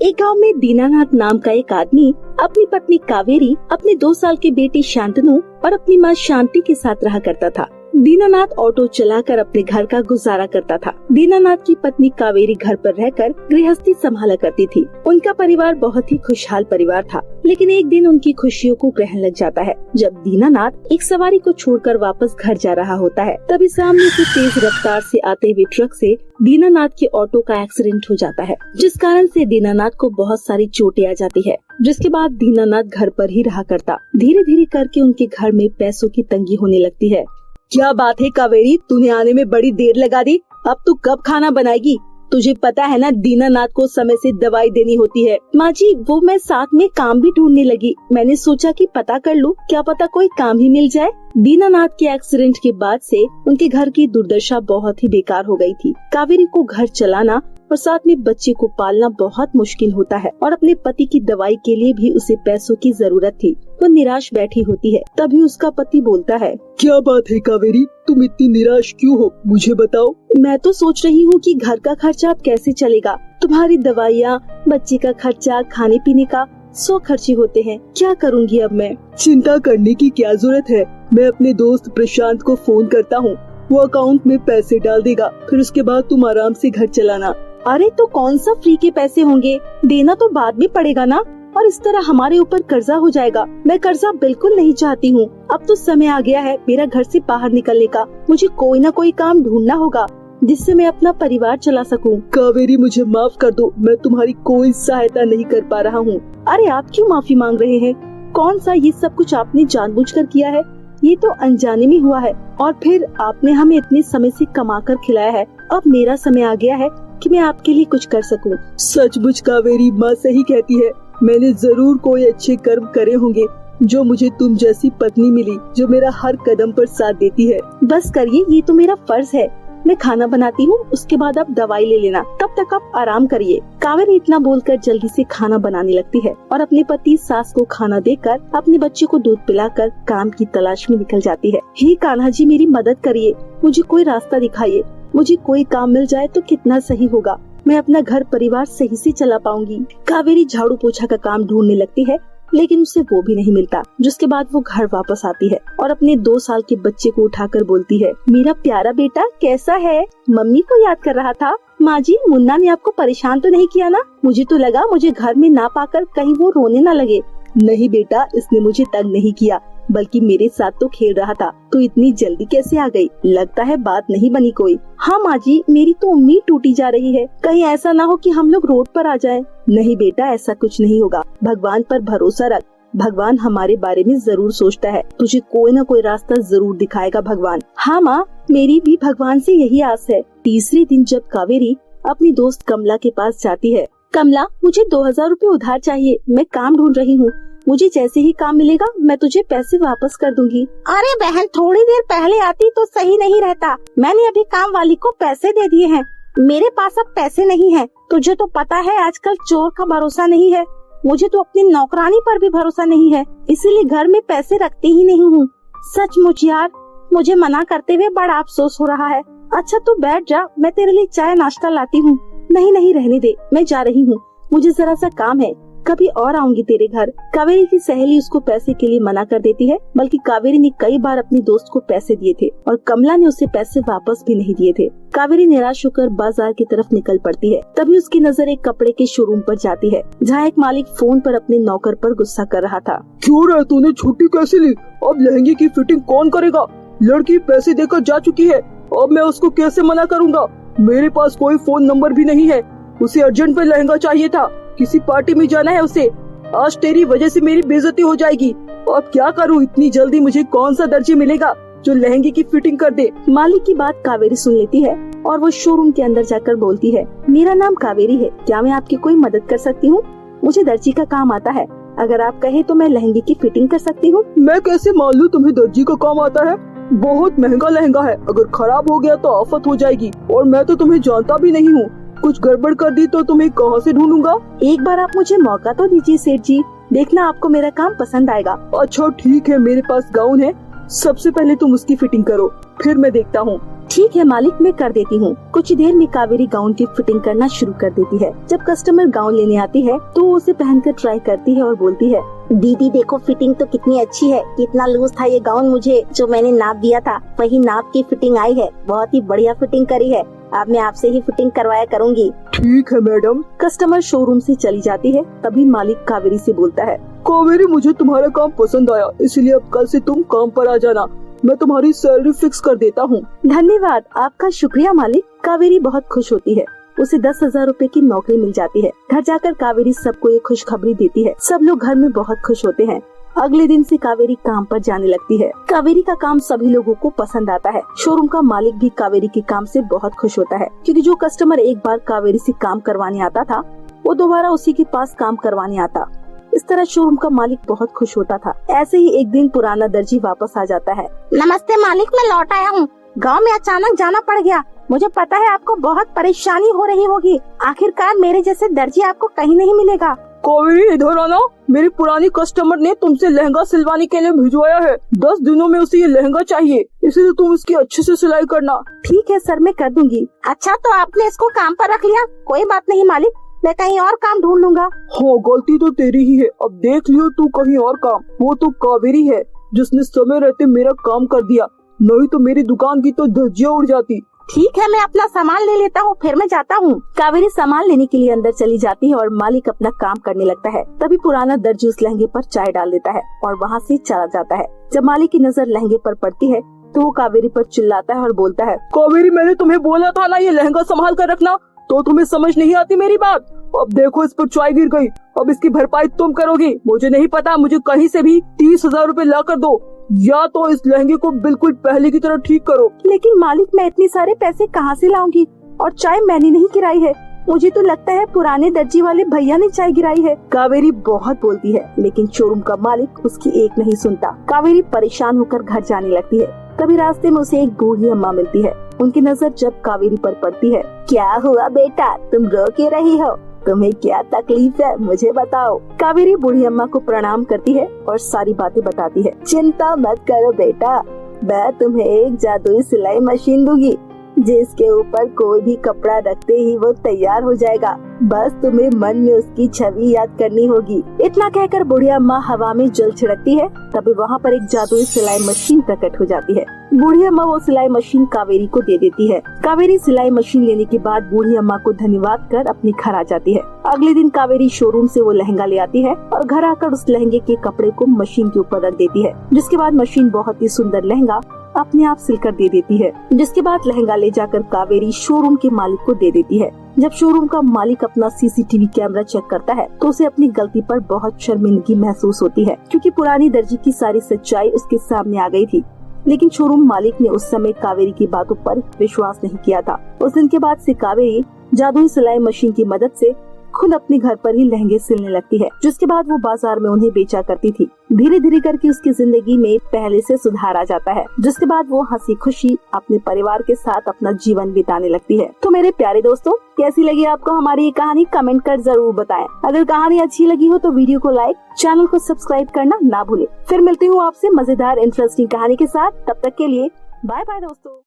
एक गांव में दीनानाथ नाम का एक आदमी अपनी पत्नी कावेरी, अपने 2 साल के बेटी शांतनु और अपनी माँ शांति के साथ रहा करता था। दीनानाथ ऑटो चलाकर अपने घर का गुजारा करता था। दीनानाथ की पत्नी कावेरी घर पर रहकर गृहस्थी संभाला करती थी। उनका परिवार बहुत ही खुशहाल परिवार था, लेकिन एक दिन उनकी खुशियों को ग्रहण लग जाता है। जब दीनानाथ एक सवारी को छोड़कर वापस घर जा रहा होता है, तभी सामने से तेज रफ्तार से आते हुए ट्रक से दीनानाथ के ऑटो का एक्सीडेंट हो जाता है, जिस कारण से दीनानाथ को बहुत सारी चोटें आ जाती है। जिसके बाद दीनानाथ घर पर ही रहा करता। धीरे धीरे करके उनके घर में पैसों की तंगी होने लगती है। क्या बात है कावेरी, तूने आने में बड़ी देर लगा दी। अब तू कब खाना बनाएगी? तुझे पता है ना, दीनानाथ को समय से दवाई देनी होती है। माँ जी, वो मैं साथ में काम भी ढूंढने लगी। मैंने सोचा कि पता कर लूं, क्या पता कोई काम ही मिल जाए। दीनानाथ के एक्सीडेंट के बाद से उनके घर की दुर्दशा बहुत ही बेकार हो गई थी। कावेरी को घर चलाना और साथ में बच्चे को पालना बहुत मुश्किल होता है और अपने पति की दवाई के लिए भी उसे पैसों की जरूरत थी। वो निराश बैठी होती है, तभी उसका पति बोलता है, क्या बात है कावेरी, तुम इतनी निराश क्यों हो, मुझे बताओ। मैं तो सोच रही हूँ कि घर का खर्चा अब कैसे चलेगा। तुम्हारी दवाइयाँ, बच्चे का खर्चा, खाने पीने का 100 खर्चे होते हैं। क्या करूँगी अब मैं? चिंता करने की क्या जरूरत है, मैं अपने दोस्त प्रशांत को फोन करता हूँ। वो अकाउंट में पैसे डाल देगा, फिर उसके बाद तुम आराम से घर चलाना। अरे तो कौन सा फ्री के पैसे होंगे, देना तो बाद में पड़ेगा ना, और इस तरह हमारे ऊपर कर्जा हो जाएगा। मैं कर्जा बिल्कुल नहीं चाहती हूँ। अब तो समय आ गया है मेरा घर से बाहर निकलने का। मुझे कोई न कोई काम ढूंढना होगा जिससे मैं अपना परिवार चला सकूं। कावेरी, मुझे माफ कर दो, मैं तुम्हारी कोई सहायता नहीं कर पा रहा हूँ। अरे आप क्यों माफी मांग रहे हैं? कौन सा ये सब कुछ आपने जानबूझकर किया है? ये तो अनजाने में हुआ है, और फिर आपने हमें इतने समय से कमा कर खिलाया है। अब मेरा समय आ गया है कि मैं आपके लिए कुछ कर सकूं। सचमुच कावेरी, माँ सही कहती है। मैंने जरूर कोई अच्छे कर्म करे होंगे जो मुझे तुम जैसी पत्नी मिली, जो मेरा हर कदम पर साथ देती है। बस करिए, ये तो मेरा फर्ज है। मैं खाना बनाती हूँ, उसके बाद आप दवाई ले लेना, तब तक आप आराम करिए। कावेरी इतना बोलकर जल्दी से खाना बनाने लगती है और अपने पति सास को खाना देकर अपने बच्चे को दूध पिलाकर काम की तलाश में निकल जाती है। हे कान्हा जी, मेरी मदद करिए, मुझे कोई रास्ता दिखाइए। मुझे कोई काम मिल जाए तो कितना सही होगा। मैं अपना घर परिवार सही से चला पाऊंगी। कावेरी झाड़ू पोछा का काम ढूंढने लगती है, लेकिन उसे वो भी नहीं मिलता। जिसके बाद वो घर वापस आती है और अपने 2 साल के बच्चे को उठाकर बोलती है, मेरा प्यारा बेटा कैसा है? मम्मी को याद कर रहा था। माँ जी, मुन्ना ने आपको परेशान तो नहीं किया ना? मुझे तो लगा मुझे घर में ना पाकर कहीं वो रोने ना लगे। नहीं बेटा, इसने मुझे तंग नहीं किया, बल्कि मेरे साथ तो खेल रहा था। तो इतनी जल्दी कैसे आ गई? लगता है बात नहीं बनी कोई। हाँ माँ जी, मेरी तो उम्मीद टूटी जा रही है। कहीं ऐसा ना हो कि हम लोग रोड पर आ जाएं। नहीं बेटा, ऐसा कुछ नहीं होगा। भगवान पर भरोसा रख, भगवान हमारे बारे में जरूर सोचता है। तुझे कोई न कोई रास्ता जरूर दिखाएगा भगवान। हाँ माँ, मेरी भी भगवान से यही आस है। तीसरे दिन जब कावेरी अपनी दोस्त कमला के पास जाती है, कमला, मुझे 2000 रूपए उधार चाहिए। मैं काम ढूंढ रही हूँ। मुझे जैसे ही काम मिलेगा मैं तुझे पैसे वापस कर दूंगी। अरे बहन, थोड़ी देर पहले आती तो सही नहीं रहता। मैंने अभी काम वाली को पैसे दे दिए हैं। मेरे पास अब पैसे नहीं है। तुझे तो पता है आजकल चोर का भरोसा नहीं है। मुझे तो अपनी नौकरानी पर भी भरोसा नहीं है, इसीलिए घर में पैसे रखती ही नहीं हूँ। सचमुच यार, मुझे मना करते हुए बड़ा अफसोस हो रहा है। अच्छा तू बैठ जा, मैं तेरे लिए चाय नाश्ता लाती हूँ। नहीं नहीं, रहने दे, मैं जा रही हूँ। मुझे जरा सा काम है, कभी और आऊंगी तेरे घर। कावेरी की सहेली उसको पैसे के लिए मना कर देती है, बल्कि कावेरी ने कई बार अपनी दोस्त को पैसे दिए थे और कमला ने उसे पैसे वापस भी नहीं दिए थे। कावेरी निराश होकर बाजार की तरफ निकल पड़ती है। तभी उसकी नजर एक कपड़े के शोरूम पर जाती है, जहाँ एक मालिक फोन पर अपने नौकर पर गुस्सा कर रहा था। क्यों रे, तूने छुट्टी कैसे ली? अब लहंगे की फिटिंग कौन करेगा? लड़की पैसे देकर जा चुकी है, अब मैं उसको कैसे मना करूँगा? मेरे पास कोई फोन नंबर भी नहीं है। उसे अर्जेंट में लहंगा चाहिए था, किसी पार्टी में जाना है उसे। आज तेरी वजह से मेरी बेइज्जती हो जाएगी। अब क्या करूँ? इतनी जल्दी मुझे कौन सा दर्जी मिलेगा जो लहंगे की फिटिंग कर दे? मालिक की बात कावेरी सुन लेती है और वो शोरूम के अंदर जाकर बोलती है, मेरा नाम कावेरी है, क्या मैं आपकी कोई मदद कर सकती हूँ? मुझे दर्जी का काम आता है, अगर आप कहे तो मैं लहंगे की फिटिंग कर सकती हूँ। मैं कैसे मान लूँ तुम्हें दर्जी का काम आता है? बहुत महंगा लहंगा है, अगर खराब हो गया तो आफत हो जाएगी, और मैं तो तुम्हें जानता भी नहीं हूँ। कुछ गड़बड़ कर दी तो तुम्हें कहाँ से ढूंढूंगा? एक बार आप मुझे मौका तो दीजिए सेठ जी, देखना आपको मेरा काम पसंद आएगा। अच्छा ठीक है, मेरे पास गाउन है, सबसे पहले तुम उसकी फिटिंग करो, फिर मैं देखता हूँ। ठीक है मालिक, मैं कर देती हूँ। कुछ देर में कावेरी गाउन की फिटिंग करना शुरू कर देती है। जब कस्टमर गाउन लेने आती है तो वो उसे पहनकर ट्राई करती है और बोलती है, दीदी देखो फिटिंग तो कितनी अच्छी है। कितना लूज था ये गाउन, मुझे जो मैंने नाप दिया था वही नाप की फिटिंग आई है। बहुत ही बढ़िया फिटिंग करी है। अब मैं आपसे ही फिटिंग करवाया करूँगी। ठीक है मैडम। कस्टमर शोरूम से चली जाती है। तभी मालिक कावेरी से बोलता है, कावेरी मुझे तुम्हारा काम पसंद आया, इसलिए अब कल से तुम काम पर आ जाना। मैं तुम्हारी सैलरी फिक्स कर देता हूँ। धन्यवाद, आपका शुक्रिया मालिक। कावेरी बहुत खुश होती है। उसे 10,000 रूपए की नौकरी मिल जाती है। घर जाकर कावेरी सबको ये खुशखबरी देती है। सब लोग घर में बहुत खुश होते हैं। अगले दिन से कावेरी काम पर जाने लगती है। कावेरी का काम सभी लोगों को पसंद आता है। शोरूम का मालिक भी कावेरी के काम से बहुत खुश होता है, क्योंकि जो कस्टमर एक बार कावेरी से काम करवाने आता था वो दोबारा उसी के पास काम करवाने आता। इस तरह शोरूम का मालिक बहुत खुश होता था। ऐसे ही एक दिन पुराना दर्जी वापस आ जाता है। नमस्ते मालिक, मैं लौट आया हूँ। गांव में अचानक जाना पड़ गया। मुझे पता है आपको बहुत परेशानी हो रही होगी। आखिरकार मेरे जैसे दर्जी आपको कहीं नहीं मिलेगा। कावेरी इधर आना। मेरी पुरानी कस्टमर ने तुमसे लहंगा सिलवाने के लिए भिजवाया है। 10 दिनों में उसे ये लहंगा चाहिए, इसलिए तुम इसकी अच्छे से सिलाई करना। ठीक है सर, मैं कर दूंगी। अच्छा, तो आपने इसको काम पर रख लिया। कोई बात नहीं मालिक, मैं कहीं और काम ढूंढ लूंगा। हाँ, गलती तो तेरी ही है। अब देख लियो तू कहीं और काम। वो तो कावेरी है जिसने समय रहते मेरा काम कर दिया, नहीं तो मेरी दुकान की तो धज्जियां उड़ जाती। ठीक है, मैं अपना सामान ले लेता हूँ, फिर मैं जाता हूँ। कावेरी सामान लेने के लिए अंदर चली जाती है और मालिक अपना काम करने लगता है। तभी पुराना दर्जी उस लहंगे पर चाय डाल देता है और वहाँ से चला जाता है। जब मालिक की नजर लहंगे पर पड़ती है तो वो कावेरी पर चिल्लाता है और बोलता है, कावेरी मैंने तुम्हें बोला था ना ये लहंगा संभाल कर रखना, तो तुम्हें समझ नहीं आती मेरी बात। अब देखो इस पर चाय गिर गई, अब इसकी भरपाई तुम करोगी। मुझे नहीं पता, मुझे कहीं से भी 30,000 रूपए ला कर दो, या तो इस लहंगे को बिल्कुल पहले की तरह ठीक करो। लेकिन मालिक, मैं इतने सारे पैसे कहाँ से लाऊंगी? और चाय मैंने नहीं गिराई है। मुझे तो लगता है पुराने दर्जी वाले भैया ने चाय गिराई है। कावेरी बहुत बोलती है, लेकिन शोरूम का मालिक उसकी एक नहीं सुनता। कावेरी परेशान होकर घर जाने लगती है। तभी रास्ते में उसे एक बूढ़ी अम्मा मिलती है। उनकी नजर जब कावेरी पर पड़ती है, क्या हुआ बेटा, तुम रो क्यों रही हो? तुम्हें क्या तकलीफ है, मुझे बताओ। कावेरी बूढ़ी अम्मा को प्रणाम करती है और सारी बातें बताती है। चिंता मत करो बेटा, मैं तुम्हें एक जादुई सिलाई मशीन दूंगी जिसके ऊपर कोई भी कपड़ा रखते ही वो तैयार हो जाएगा। बस तुम्हें मन में उसकी छवि याद करनी होगी। इतना कहकर बुढ़िया अम्मा हवा में जल छिड़कती है। तभी वहाँ पर एक जादुई सिलाई मशीन प्रकट हो जाती है। बूढ़ी अम्मा वो सिलाई मशीन कावेरी को दे देती है। कावेरी सिलाई मशीन लेने के बाद बूढ़ी अम्मा को धन्यवाद कर अपने घर आ जाती है। अगले दिन कावेरी शोरूम से वो लहंगा ले आती है और घर आकर उस लहंगे के कपड़े को मशीन के ऊपर रख देती है, जिसके बाद मशीन बहुत ही सुंदर लहंगा अपने आप सिलकर दे देती है। जिसके बाद लहंगा ले जाकर कावेरी शोरूम के मालिक को दे देती है। जब शोरूम का मालिक अपना सीसीटीवी कैमरा चेक करता है तो उसे अपनी गलती पर बहुत शर्मिंदगी महसूस होती है, क्योंकि पुरानी दर्जी की सारी सच्चाई उसके सामने आ गई थी। लेकिन शोरूम मालिक ने उस समय कावेरी की बातों पर विश्वास नहीं किया था। उस दिन के बाद से कावेरी जादुई सिलाई मशीन की मदद से खुद अपने घर पर ही लहंगे सिलने लगती है, जिसके बाद वो बाजार में उन्हें बेचा करती थी। धीरे धीरे करके उसकी जिंदगी में पहले से सुधार आ जाता है, जिसके बाद वो हंसी खुशी अपने परिवार के साथ अपना जीवन बिताने लगती है। तो मेरे प्यारे दोस्तों, कैसी लगी आपको हमारी ये कहानी? कमेंट कर जरूर बताएं। अगर कहानी अच्छी लगी हो तो वीडियो को लाइक, चैनल को सब्सक्राइब करना ना भूले। फिर मिलती हूँ आपसे मजेदार इंटरेस्टिंग कहानी के साथ। तब तक के लिए बाय बाय दोस्तों।